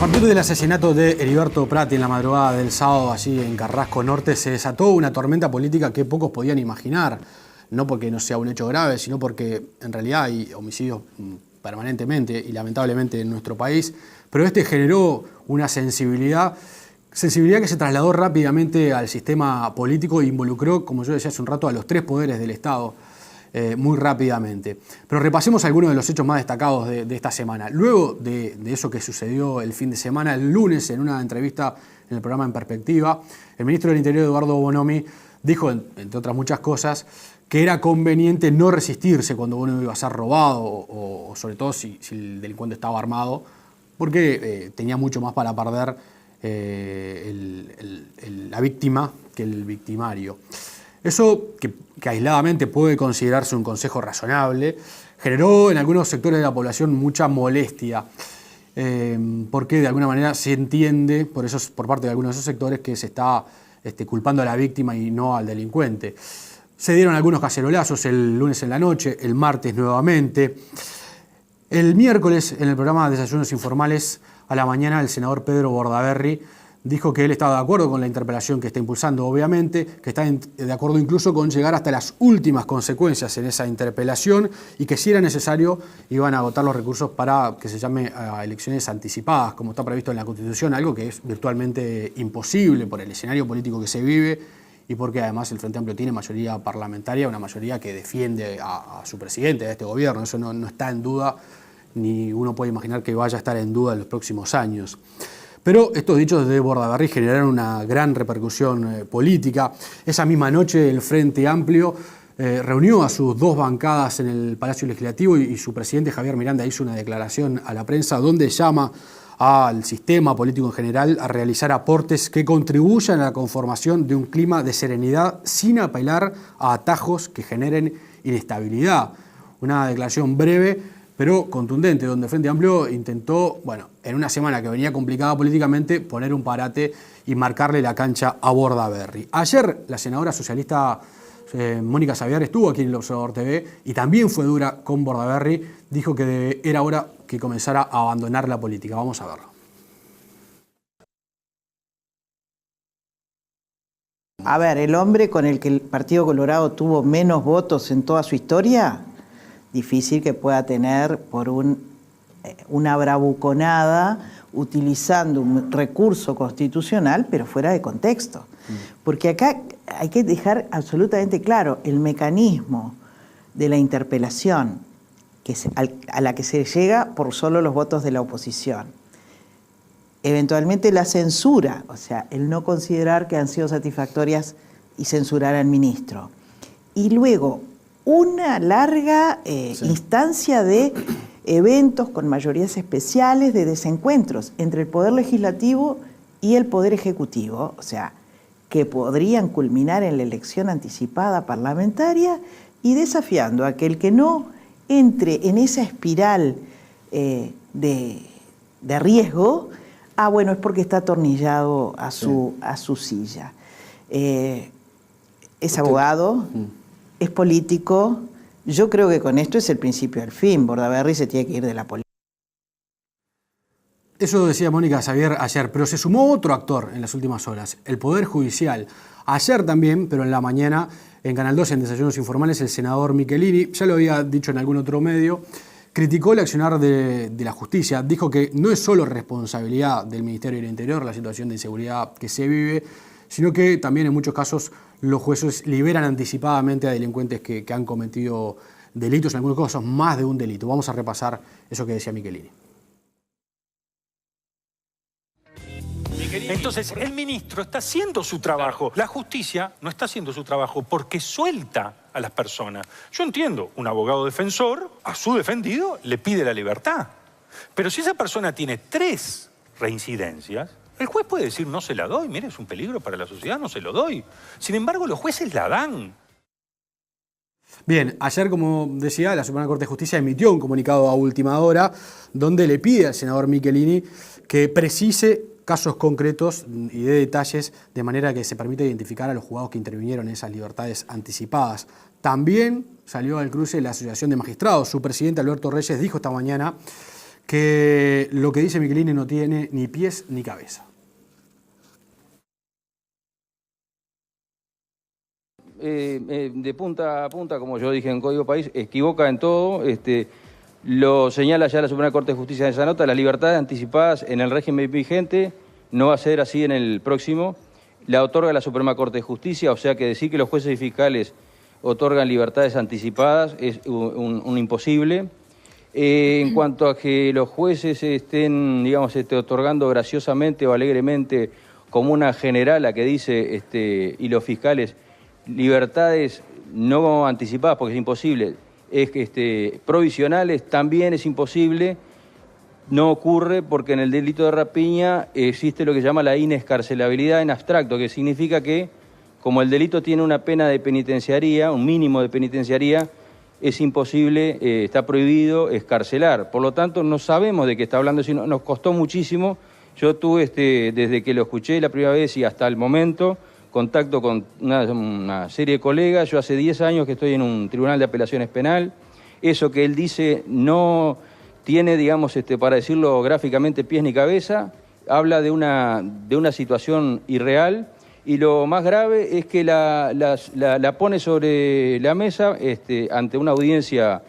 partir del asesinato de Heriberto Prati en la madrugada del sábado allí en Carrasco Norte se desató una tormenta política que pocos podían imaginar, no porque no sea un hecho grave, sino porque en realidad hay homicidios permanentemente y lamentablemente en nuestro país, pero este generó una sensibilidad que se trasladó rápidamente al sistema político e involucró, como yo decía hace un rato, a los tres poderes del Estado. Muy rápidamente. Pero repasemos algunos de los hechos más destacados de esta semana. Luego de eso que sucedió el fin de semana, el lunes, en una entrevista en el programa En Perspectiva, el ministro del Interior, Eduardo Bonomi, dijo, entre otras muchas cosas, que era conveniente no resistirse cuando uno iba a ser robado o sobre todo si el delincuente estaba armado, porque tenía mucho más para perder la víctima que el victimario. Eso, que aisladamente puede considerarse un consejo razonable, generó en algunos sectores de la población mucha molestia, porque de alguna manera se entiende, por parte de algunos de esos sectores, que se está culpando a la víctima y no al delincuente. Se dieron algunos cacerolazos el lunes en la noche, el martes nuevamente. El miércoles, en el programa Desayunos Informales, a la mañana, el senador Pedro Bordaberry dijo que él estaba de acuerdo con la interpelación que está impulsando, obviamente, que está de acuerdo incluso con llegar hasta las últimas consecuencias en esa interpelación y que si era necesario iban a agotar los recursos para que se llame a elecciones anticipadas, como está previsto en la Constitución, algo que es virtualmente imposible por el escenario político que se vive y porque además el Frente Amplio tiene mayoría parlamentaria, una mayoría que defiende a su presidente, a este gobierno. Eso no está en duda, ni uno puede imaginar que vaya a estar en duda en los próximos años. Pero estos dichos de Bordaberry generaron una gran repercusión política. Esa misma noche el Frente Amplio reunió a sus dos bancadas en el Palacio Legislativo y su presidente Javier Miranda hizo una declaración a la prensa donde llama al sistema político en general a realizar aportes que contribuyan a la conformación de un clima de serenidad sin apelar a atajos que generen inestabilidad. Una declaración breve pero contundente, donde el Frente Amplio intentó, en una semana que venía complicada políticamente, poner un parate y marcarle la cancha a Bordaberry. Ayer la senadora socialista Mónica Xavier estuvo aquí en el Observador TV y también fue dura con Bordaberry, dijo que era hora que comenzara a abandonar la política. Vamos a verlo. A ver, el hombre con el que el Partido Colorado tuvo menos votos en toda su historia, difícil que pueda tener por una bravuconada utilizando un recurso constitucional, pero fuera de contexto. Porque acá hay que dejar absolutamente claro el mecanismo de la interpelación a la que se llega por solo los votos de la oposición. Eventualmente la censura, o sea, el no considerar que han sido satisfactorias y censurar al ministro. Y luego una larga instancia de eventos con mayorías especiales, de desencuentros entre el Poder Legislativo y el Poder Ejecutivo, o sea, que podrían culminar en la elección anticipada parlamentaria y desafiando a aquel que no entre en esa espiral de riesgo, es porque está atornillado a su silla. Es abogado, es político. Yo creo que con esto es el principio del fin. Bordaberry se tiene que ir de la política. Eso decía Mónica Xavier ayer, pero se sumó otro actor en las últimas horas, el Poder Judicial. Ayer también, pero en la mañana, en Canal 2, en Desayunos Informales, el senador Michelini, ya lo había dicho en algún otro medio, criticó el accionar de la justicia. Dijo que no es solo responsabilidad del Ministerio del Interior la situación de inseguridad que se vive, sino que también en muchos casos los jueces liberan anticipadamente a delincuentes que han cometido delitos, en algunos casos más de un delito. Vamos a repasar eso que decía Michelini. Entonces, el ministro está haciendo su trabajo. La justicia no está haciendo su trabajo porque suelta a las personas. Yo entiendo, un abogado defensor a su defendido le pide la libertad. Pero si esa persona tiene 3 reincidencias, el juez puede decir, no se la doy, mire, es un peligro para la sociedad, no se lo doy. Sin embargo, los jueces la dan. Bien, ayer, como decía, la Suprema Corte de Justicia emitió un comunicado a última hora donde le pide al senador Michelini que precise casos concretos y de detalles de manera que se permita identificar a los juzgados que intervinieron en esas libertades anticipadas. También salió al cruce la Asociación de Magistrados. Su presidente, Alberto Reyes, dijo esta mañana que lo que dice Michelini no tiene ni pies ni cabeza. De punta a punta, como yo dije en Código País, equivoca en todo. Lo señala ya la Suprema Corte de Justicia en esa nota, las libertades anticipadas en el régimen vigente no va a ser así en el próximo. La otorga la Suprema Corte de Justicia, o sea que decir que los jueces y fiscales otorgan libertades anticipadas es un imposible. En cuanto a que los jueces estén, digamos, otorgando graciosamente o alegremente como una generala que dice, y los fiscales, libertades no anticipadas, porque es imposible, provisionales también es imposible, no ocurre porque en el delito de rapiña existe lo que se llama la inescarcelabilidad en abstracto, que significa que como el delito tiene una pena de penitenciaría, un mínimo de penitenciaría, es imposible, está prohibido escarcelar. Por lo tanto, no sabemos de qué está hablando, sino nos costó muchísimo. Yo tuve, desde que lo escuché la primera vez y hasta el momento, contacto con una serie de colegas. Yo hace 10 años que estoy en un tribunal de apelaciones penal. Eso que él dice no tiene, digamos, para decirlo gráficamente, pies ni cabeza. Habla de una situación irreal. Y lo más grave es que la pone sobre la mesa ante una audiencia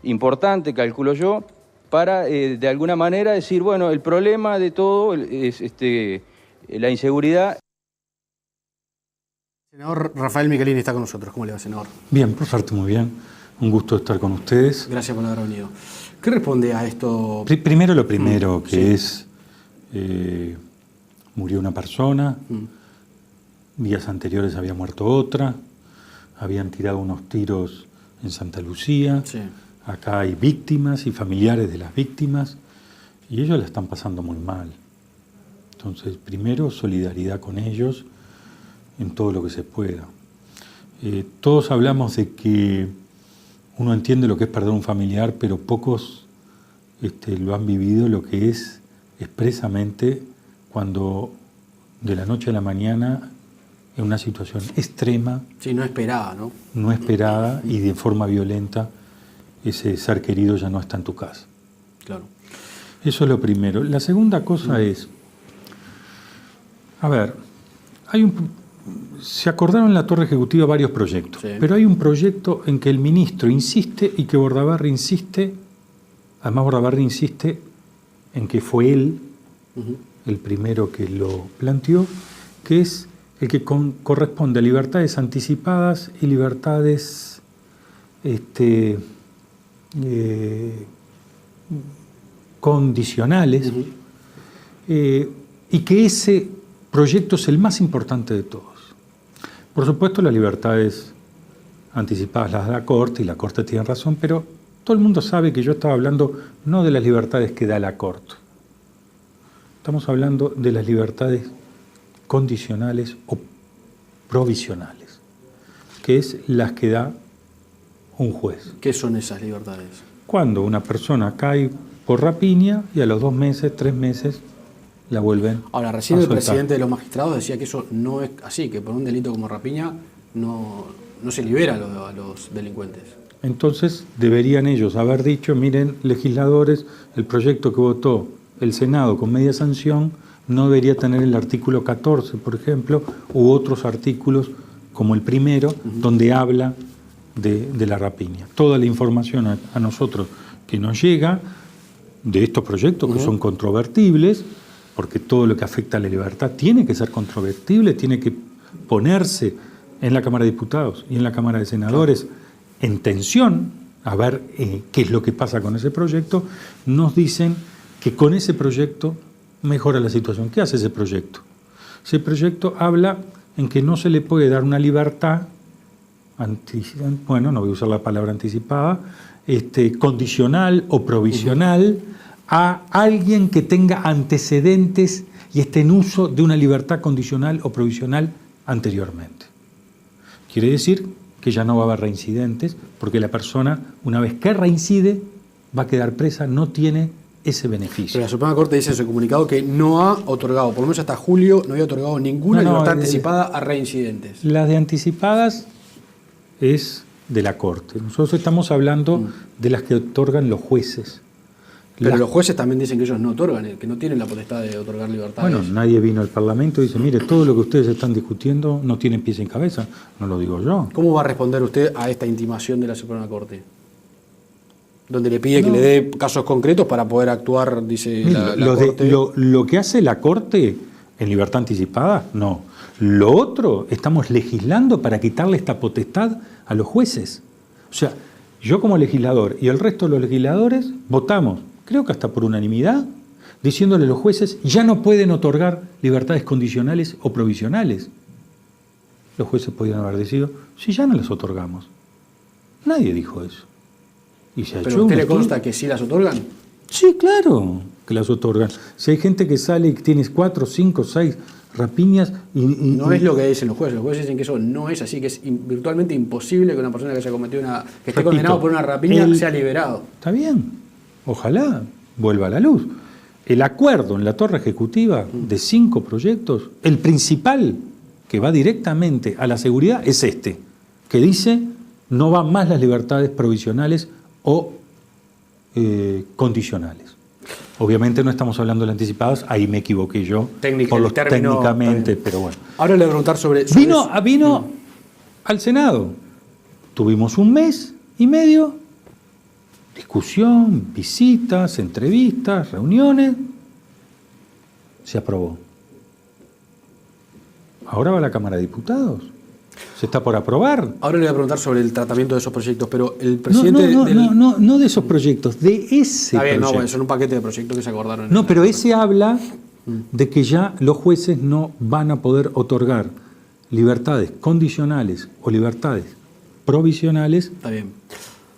importante, calculo yo, para de alguna manera decir, bueno, el problema de todo es la inseguridad. Senador Rafael Michelini está con nosotros. ¿Cómo le va, senador? Bien, por suerte muy bien. Un gusto estar con ustedes. Gracias por haber venido. ¿Qué responde a esto? Primero lo primero, que sí. es, murió una persona, días anteriores había muerto otra, habían tirado unos tiros en Santa Lucía, Sí. acá hay víctimas y familiares de las víctimas, y ellos la están pasando muy mal. Entonces, primero, solidaridad con ellos en todo lo que se pueda. Todos hablamos de que uno entiende lo que es perder un familiar, pero pocos lo han vivido, lo que es expresamente cuando de la noche a la mañana, en una situación extrema, Sí, no esperaba, ¿no? no esperada y de forma violenta, ese ser querido ya no está en tu casa. Claro. Eso es lo primero. La segunda cosa es, a ver, se acordaron en la Torre Ejecutiva varios proyectos, Sí. pero hay un proyecto en que el ministro insiste y que Bordaberry insiste, además Bordaberry insiste en que fue él el primero que lo planteó, que es el que corresponde a libertades anticipadas y libertades condicionales, y que ese proyecto es el más importante de todos. Por supuesto, las libertades anticipadas las da la Corte, y la Corte tiene razón, pero todo el mundo sabe que yo estaba hablando no de las libertades que da la Corte. Estamos hablando de las libertades condicionales o provisionales, que es las que da un juez. ¿Qué son esas libertades? Cuando una persona cae por rapiña y a los 2 meses, 3 meses, la vuelven Ahora, recién a el soltar. presidente de los magistrados decía que eso no es así, que por un delito como rapiña no se libera a los delincuentes. Entonces deberían ellos haber dicho, miren, legisladores, el proyecto que votó el Senado con media sanción no debería tener el artículo 14, por ejemplo, u otros artículos como el primero, donde habla de la rapiña. Toda la información a nosotros que nos llega de estos proyectos que son controvertibles, porque todo lo que afecta a la libertad tiene que ser controvertible, tiene que ponerse en la Cámara de Diputados y en la Cámara de Senadores en tensión a ver qué es lo que pasa con ese proyecto. Nos dicen que con ese proyecto mejora la situación. ¿Qué hace ese proyecto? Ese proyecto habla en que no se le puede dar una libertad, bueno, no voy a usar la palabra anticipada, condicional o provisional a alguien que tenga antecedentes y esté en uso de una libertad condicional o provisional anteriormente. Quiere decir que ya no va a haber reincidentes, porque la persona, una vez que reincide, va a quedar presa, no tiene ese beneficio. Pero la Suprema Corte dice en su comunicado que no ha otorgado, por lo menos hasta julio, no había otorgado ninguna libertad anticipada a reincidentes. Las de anticipadas es de la Corte. Nosotros estamos hablando de las que otorgan los jueces. Pero los jueces también dicen que ellos no otorgan, que no tienen la potestad de otorgar libertades. Bueno, nadie vino al Parlamento y dice, mire, todo lo que ustedes están discutiendo no tiene pies en cabeza. No lo digo yo. ¿Cómo va a responder usted a esta intimación de la Suprema Corte? Donde le pide que le dé casos concretos para poder actuar, dice la Corte. Lo que hace la Corte en libertad anticipada, no. Lo otro, estamos legislando para quitarle esta potestad a los jueces. O sea, yo como legislador y el resto de los legisladores votamos, creo que hasta por unanimidad, diciéndole a los jueces, ya no pueden otorgar libertades condicionales o provisionales. Los jueces podían haber decidido, si ya no las otorgamos. Nadie dijo eso. Y se ha ¿Pero hecho a usted un le consta estudio. que sí las otorgan? Sí, claro que las otorgan. Si hay gente que sale y tienes 4, 5, 6 rapiñas No es lo que dicen los jueces. Los jueces dicen que eso no es así, que es virtualmente imposible que una persona que haya cometido que esté condenado por una rapiña sea liberado. Está bien. Ojalá vuelva a la luz. El acuerdo en la torre ejecutiva de 5 proyectos, el principal que va directamente a la seguridad es este, que dice no van más las libertades provisionales o condicionales. Obviamente no estamos hablando de anticipadas, ahí me equivoqué yo técnicamente, pero bueno. Ahora le voy a preguntar sobre Vino al Senado. Tuvimos un mes y medio, discusión, visitas, entrevistas, reuniones. Se aprobó. Ahora va a la Cámara de Diputados. Se está por aprobar. Ahora le voy a preguntar sobre el tratamiento de esos proyectos, pero el presidente... No de esos proyectos, de ese Está bien, proyecto. bueno, son un paquete de proyectos que se acordaron. No, pero ese habla de que ya los jueces no van a poder otorgar libertades condicionales o libertades provisionales Está bien.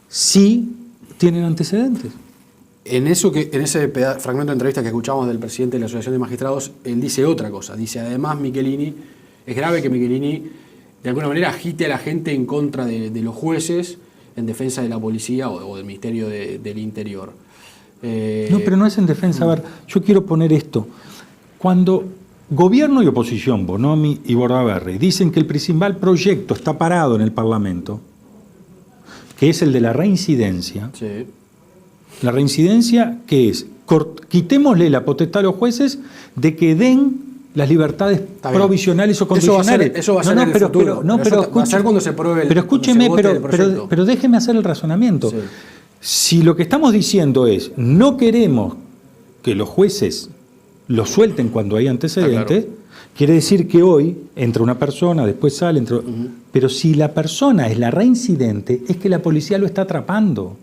si tienen antecedentes. En ese fragmento de entrevista que escuchamos del presidente de la Asociación de Magistrados, él dice otra cosa. Dice, además, Michelini, es grave que Michelini de alguna manera agite a la gente en contra de los jueces en defensa de la policía o del Ministerio del Interior. No, pero no es en defensa. A ver, yo quiero poner esto. Cuando gobierno y oposición, Bonomi y Bordaberry, dicen que el principal proyecto está parado en el Parlamento, que es el de la reincidencia, Sí. la reincidencia, ¿qué es? Quitémosle la potestad a los jueces de que den las libertades provisionales o condicionales. Eso va a ser en el futuro. Pero va a ser cuando se pruebe pero escúcheme, cuando se vote el proyecto. pero déjeme hacer el razonamiento. Sí. Si lo que estamos diciendo es no queremos que los jueces lo suelten cuando hay antecedentes, claro. Quiere decir que hoy entra una persona, después sale, pero si la persona es la reincidente, es que la policía lo está atrapando.